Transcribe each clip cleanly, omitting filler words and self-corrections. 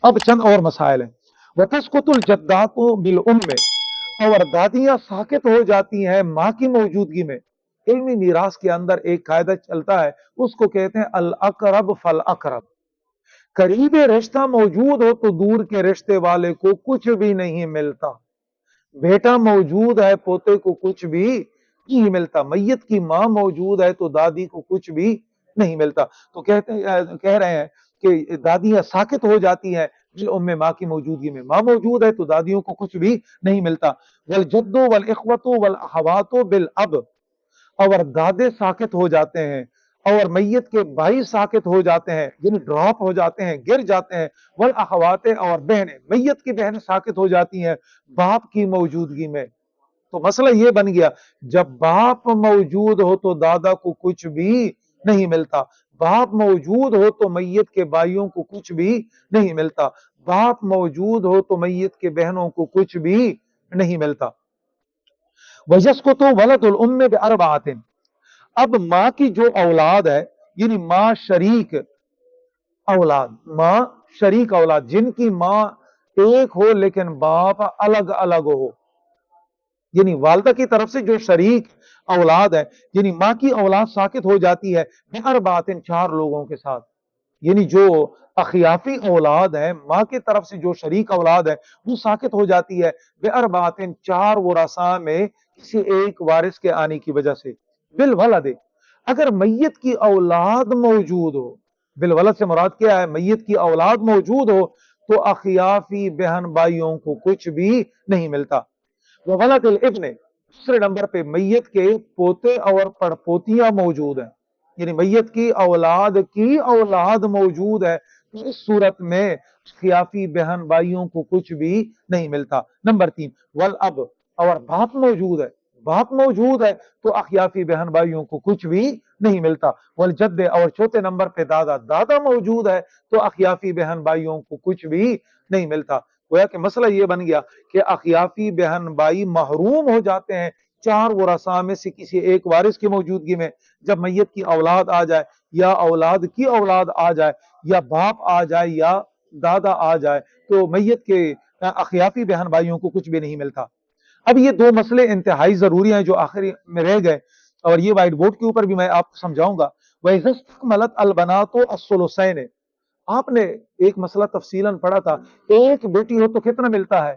अब चंद और मसाइल हैं। वतस्कुतुल जद्दातु बिल उम्मे, और दादियां साकित हो जाती हैं माँ की मौजूदगी में। इल्मी मीरास के अंदर एक कायदा चलता है, उसको कहते हैं अल अकरब फल अकरब। करीबी रिश्ता मौजूद हो तो दूर के रिश्ते वाले को कुछ भी नहीं मिलता। बेटा मौजूद है, पोते को कुछ भी नहीं मिलता। मैयत की माँ मौजूद है तो दादी को कुछ भी नहीं मिलता। तो कह रहे हैं कि दादियां साकित हो जाती हैं उम्मे, माँ की मौजूदगी में। माँ मौजूद है तो दादियों को कुछ भी नहीं मिलता। वल जद्दो वल इख्वतो वल अहवातो बिल अब, और दादे साकित हो जाते हैं और मैयत के भाई साकित हो जाते हैं, यानी ड्रॉप हो जाते हैं, गिर जाते हैं। वल अखवाते, और बहनें, मैयत की बहनें साकित हो जाती हैं बाप की मौजूदगी में। तो मसला ये बन गया, जब बाप मौजूद हो तो दादा को कुछ भी नहीं मिलता, बाप मौजूद हो तो मैयत के भाइयों को कुछ भी नहीं मिलता, बाप मौजूद हो तो मैयत के बहनों को कुछ भी नहीं मिलता। वयस्कुतु वलदुल उम्मे बिअरबातिन, अब माँ की जो औलाद है, यानी माँ शरीक औलाद, माँ शरीक औलाद, जिनकी माँ एक हो लेकिन बाप अलग अलग हो, यानी वालदा की तरफ से जो शरीक औलाद है, यानी माँ की औलाद साकित हो जाती है बिअरबातिन, 4 लोगों के साथ। यानी जो अखियाफी औलाद है, माँ की तरफ से जो शरीक औलाद है, वो साकित हो जाती है बेअरबातिन, 4 वरासा में किसी एक वारिस के आने की वजह से। बिल वलद, अगर मैयत की औलाद मौजूद हो, बिल वलद से मुराद क्या है, मैयत की औलाद मौजूद हो तो अखियाफी बहन भाइयों को कुछ भी नहीं मिलता। वह वलदिल इब्ने, दूसरे नंबर पे मैयत के पोते और पड़पोतियां मौजूद हैं, यानी मैयत की औलाद मौजूद है, तो इस सूरत में खियाफी बहन भाइयों को कुछ भी नहीं मिलता। नंबर 3, वल अब, और बाप मौजूद है, बाप मौजूद है तो अखियाफी बहन भाइयों को कुछ भी नहीं मिलता। वल जद्दे, और चौथे नंबर पे दादा, दादा मौजूद है तो अखियाफी बहन भाइयों को कुछ भी नहीं मिलता। गोया कि मसला ये बन गया कि अखियाफी बहन भाई महरूम हो जाते हैं 4 वरासा में से किसी एक वारिस की मौजूदगी में। जब मैयत की औलाद आ जाए, या औलाद की औलाद आ जाए, या बाप आ जाए, या दादा आ जाए, तो मैयत के अखियाफी बहन भाइयों को कुछ भी नहीं मिलता। अब ये 2 मसले इंतहाई जरूरी हैं जो आखिरी में रह गए, और ये व्हाइट बोर्ड के ऊपर भी मैं आपको समझाऊंगा। वैज़स्तकमलत अलबनातो अस्सुलुसैन, आपने एक मसला तफसीलन पढ़ा था, एक बेटी हो तो कितना मिलता है,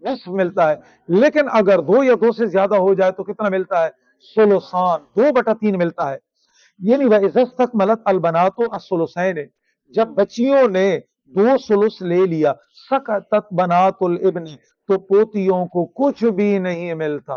निस्फ मिलता है, लेकिन अगर 2 या 2 से ज्यादा हो जाए तो कितना मिलता है, सुलुसान, 2/3 मिलता है। यानी वह इज़स्तकमलत अलबनातो अस्सुलुसैन, जब बच्चियों ने 2 सुलुस ले लिया, सकतत बनातुल इब्न, तो पोतियों को कुछ भी नहीं मिलता।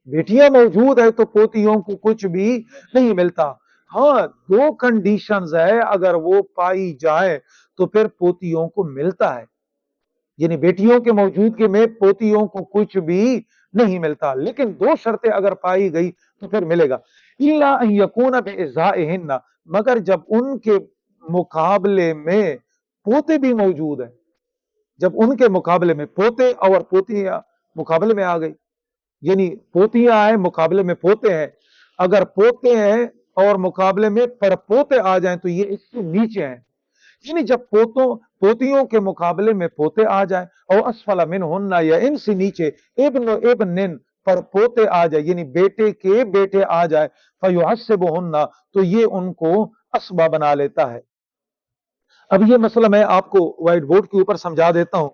बेटियां मौजूद है तो पोतियों को कुछ भी नहीं मिलता। हाँ, 2 कंडीशंस है, अगर वो पाई जाए तो फिर पोतियों को मिलता है, यानी बेटियों के मौजूदगी में पोतियों को कुछ भी नहीं मिलता, लेकिन 2 शर्तें अगर पाई गई तो फिर मिलेगा। इल्ला अन यकून बिइज़ाइहिन्ना, मगर जब उनके मुकाबले में पोते भी मौजूद है, जब उनके मुकाबले में पोते और पोतियां मुकाबले में आ गई, यानी पोतियां आए मुकाबले में पोते हैं, अगर पोते हैं और मुकाबले में परपोते आ जाएं तो ये इससे नीचे हैं। यानी जब पोतियों के मुकाबले में पोते आ जाए, और असफला मिनहुन्ना, या इनसे नीचे इब्न इब्निन, पर पोते आ जाए, यानी बेटे के बेटे आ जाए, फयुहस्सिबुहुन्ना, तो ये उनको असबा बना लेता है। अब ये मसला मैं आपको व्हाइट बोर्ड के ऊपर समझा देता हूं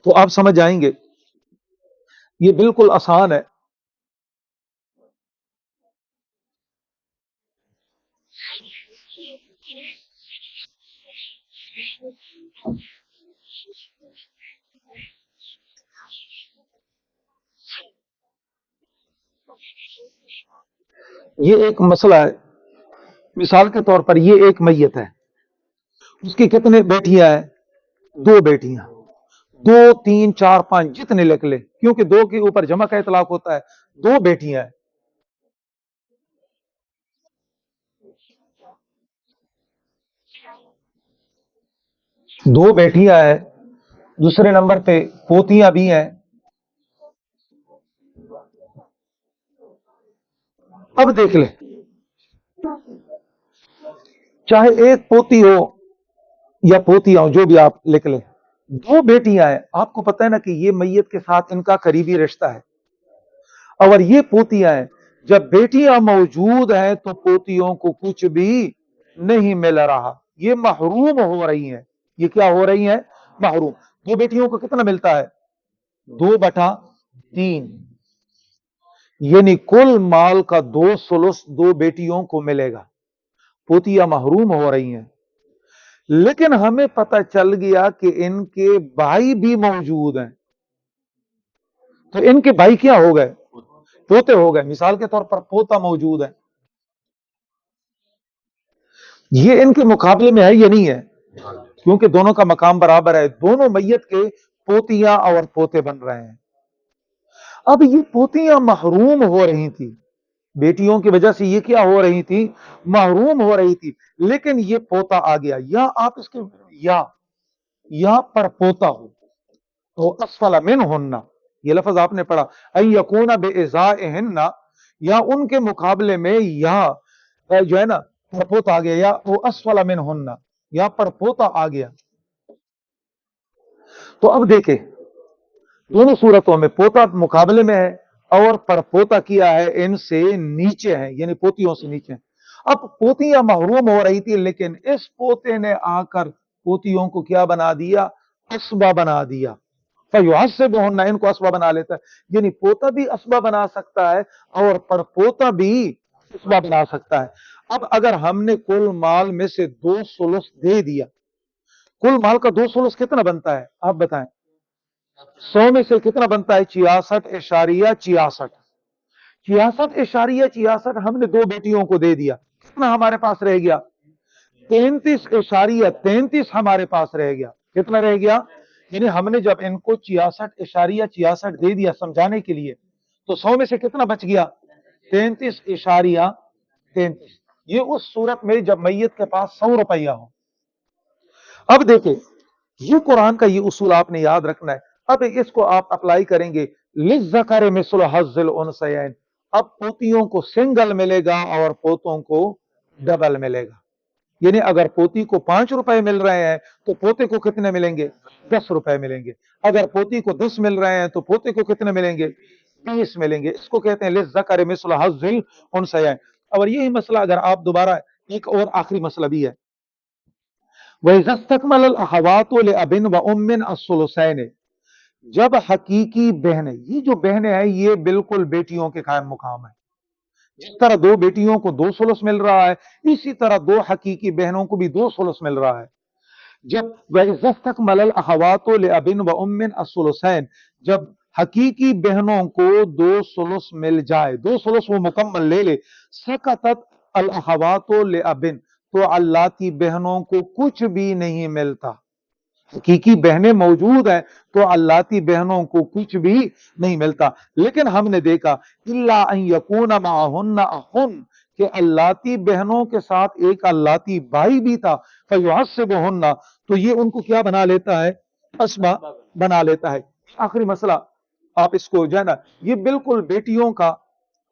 तो आप समझ जाएंगे, ये बिल्कुल आसान है। ये एक मसला है, मिसाल के तौर पर ये एक मैयत है, उसकी कितने बेटियां हैं, 2 बेटियां, 2 3 4 5 जितने लिख ले, क्योंकि 2 के ऊपर जमा का इतलाक होता है। 2 बेटियां हैं, 2 बेटियां हैं, दूसरे नंबर पे पोतियां भी हैं। अब देख ले, चाहे एक पोती हो یا पोतियां, जो भी आप लिख लें, 2 बेटियां हैं, आपको पता है ना कि ये मैयत के साथ इनका करीबी रिश्ता है, और ये पोतियां हैं। जब बेटियां मौजूद हैं तो पोतियों को कुछ भी नहीं मिल रहा, ये महरूम हो रही हैं। ये क्या हो रही हैं? महरूम। 2 बेटियों को कितना मिलता है? 2/3, यानी कुल माल का 2 सुलुस 2 बेटियों को मिलेगा। पोतियां महरूम हो रही हैं, लेकिन हमें पता चल गया कि इनके भाई भी मौजूद हैं, तो इनके भाई क्या हो गए? पोते हो गए। मिसाल के तौर पर पोता मौजूद है, ये इनके मुकाबले में है या नहीं है? क्योंकि दोनों का मकाम बराबर है, दोनों मैयत के पोतियां और पोते बन रहे हैं। अब ये पोतियां महरूम हो रही थी, बेटियों की वजह से ये क्या हो रही थी? महरूम हो रही थी, लेकिन ये पोता आ गया। या आप इसके या पर पोता हो तो अस्फला मिनहुन्ना, ये लफ्ज आपने पढ़ा, अन यकूना बेइज़ाइहिन्ना, या उनके मुकाबले में या जो है ना परपोता आ गया, या वो अस्फला मिनहुन्ना, या परपोता आ गया। तो अब देखें, दोनों सूरतों में पोता मुकाबले में है और परपोता किया है इनसे नीचे है, यानी पोतियों से नीचे है। अब पोतियां महरूम हो रही थी, लेकिन इस पोते ने आकर पोतियों को क्या बना दिया? असबा बना दिया। फयुहस्सिबुहुन्ना, इनको असबा बना लेता है, यानी पोता भी असबा बना सकता है और परपोता भी असबा बना सकता है। अब अगर हमने कुल माल में से 2 सुलुस दे दिया, कुल माल का 2 सुलुस कितना बनता है आप बताएं? 100 में से कितना बनता है? 66.66। 66.66 हमने 2 बेटियों को दे दिया, कितना हमारे पास रह गया? 33.33 हमारे पास रह गया। कितना रह गया? यानी हमने जब इनको 66.66 दे दिया समझाने के लिए, तो 100 में से कितना बच गया? 33.33। ये उस सूरत में जब मैयत के पास 100 रुपया हो। अब देखें, ये कुरान का ये उसूल आपने याद रखना है। अब इसको आप अप्लाई करेंगे, लिज़्ज़करि मिस्लु हज़्ज़िल उन्सयैन। अब पोतियों को सिंगल मिलेगा और पोतों को डबल मिलेगा। यानी अगर पोती को 5 रुपए मिल रहे हैं तो पोते को कितने मिलेंगे? 10 रुपए मिलेंगे। अगर पोती को 10 मिल रहे हैं तो पोते को कितने मिलेंगे? 20 मिलेंगे। इसको कहते हैं लिज़्ज़करि मिस्लु हज़्ज़िल उन्सयैन। और यही मसला अगर आप दोबारा, एक और आखिरी मसला भी है, वइज़स्तकमलल अख़वातु लिअबिन व उम्मिन अस्सुलुसैन, जब हकीकी बहनें, ये जो बहनें हैं ये बिल्कुल बेटियों के कायम मुकाम है। जिस तरह 2 बेटियों को 2 सुलुस मिल रहा है, इसी तरह 2 हकीकी बहनों को भी 2 सुलुस मिल रहा है। जब वइज़स्तकमलल अख़वातु लिअबिन व उम्मिन अस्सुलुसैन, जब हकीकी बहनों को 2 सुलुस मिल जाए, 2 सुलुस वो मुकम्मल ले ले, सकतत अल अख़वातु लिअबिन, तो अल्लाती बहनों को कुछ भी नहीं मिलता। हकीकी बहनें मौजूद हैं तो अल्लाती बहनों को कुछ भी नहीं मिलता। लेकिन हमने देखा इल्ला अन यकून माहुन्ना अखुन, कि अल्लाती बहनों के साथ एक अल्लाती भाई भी था, फयुहस्सिबुहुन्ना, तो ये उनको क्या बना लेता है? असबा बना लेता है। आखिरी मसला, आप इसको जो है ना, ये बिल्कुल बेटियों का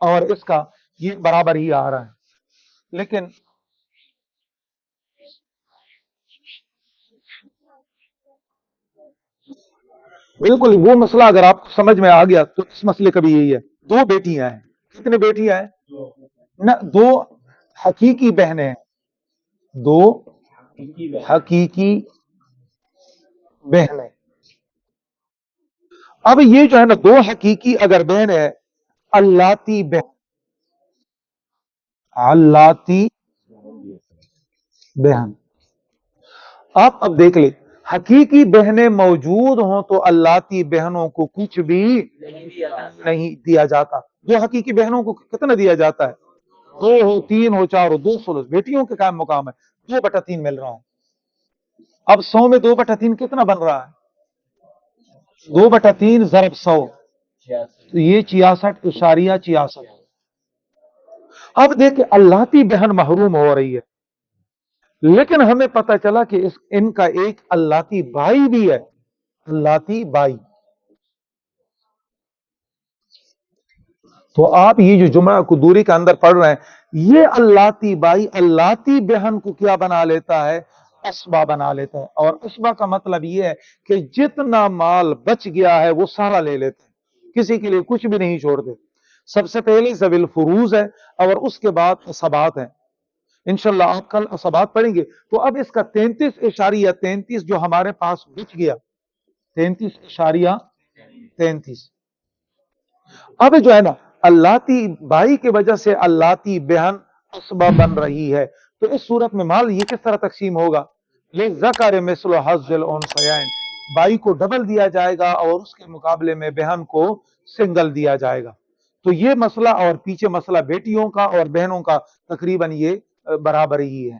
और इसका ये बराबर ही आ रहा है, लेकिन बिल्कुल वो मसला अगर आपको समझ में आ गया तो इस मसले का भी यही है। 2 बेटियां हैं। कितने बेटियां हैं? ना, 2 हकीकी बहनें हैं, 2 हकीकी बहनें। अब ये जो है ना 2 हकीकी अगर बहन है, अल्लाती बहन, अल्लाती बहन, आप अब देख ले, हकीकी बहनें मौजूद हों तो अल्लाती बहनों को कुछ भी नहीं दिया जाता। 2 हकीकी बहनों को कितना दिया जाता है? 2 हो, 3 हो, 4 हो, 2 सुलुस। बेटियों के कायम मुकाम है, 2/3 मिल रहा है। अब 100 में 2/3 कितना बन रहा है? 2/3 ज़रब 100, तो ये 66.66। अब देखिए, अल्लाती बहन महरूम हो रही है, लेकिन हमें पता चला कि इनका एक अल्लाती भाई भी है, अल्लाती भाई। तो आप ये जो जुमा कुदूरी के अंदर पढ़ रहे हैं, ये अल्लाती भाई अल्लाती बहन को क्या बना लेता है? اسبا بنا لیتا ہے، اور اسبا کا مطلب یہ ہے کہ جتنا مال بچ گیا ہے وہ سارا لے لیتے ہیں، کسی کے لیے کچھ بھی نہیں چھوڑتے۔ سب سے پہلے ذوی الفروز ہے، اور اس کے بعد عصبات ہیں۔ انشاءاللہ آپ کل عصبات پڑھیں گے۔ تو اب اس کا 33.33 جو ہمارے پاس بچ گیا، 33.33، اب جو ہے نا اللاتی بائی کی وجہ سے اللاتی بہن اسبا بن رہی ہے، تو اس صورت میں مال یہ کس طرح تقسیم ہوگا؟ لِلذَّكَرِ مِثْلُ حَظِّ الْأُنثَيَيْنِ، بائی کو ڈبل دیا جائے گا اور اس کے مقابلے میں بہن کو سنگل دیا جائے گا۔ تو یہ مسئلہ اور پیچھے مسئلہ بیٹیوں کا اور بہنوں کا تقریباً یہ برابر ہی ہے۔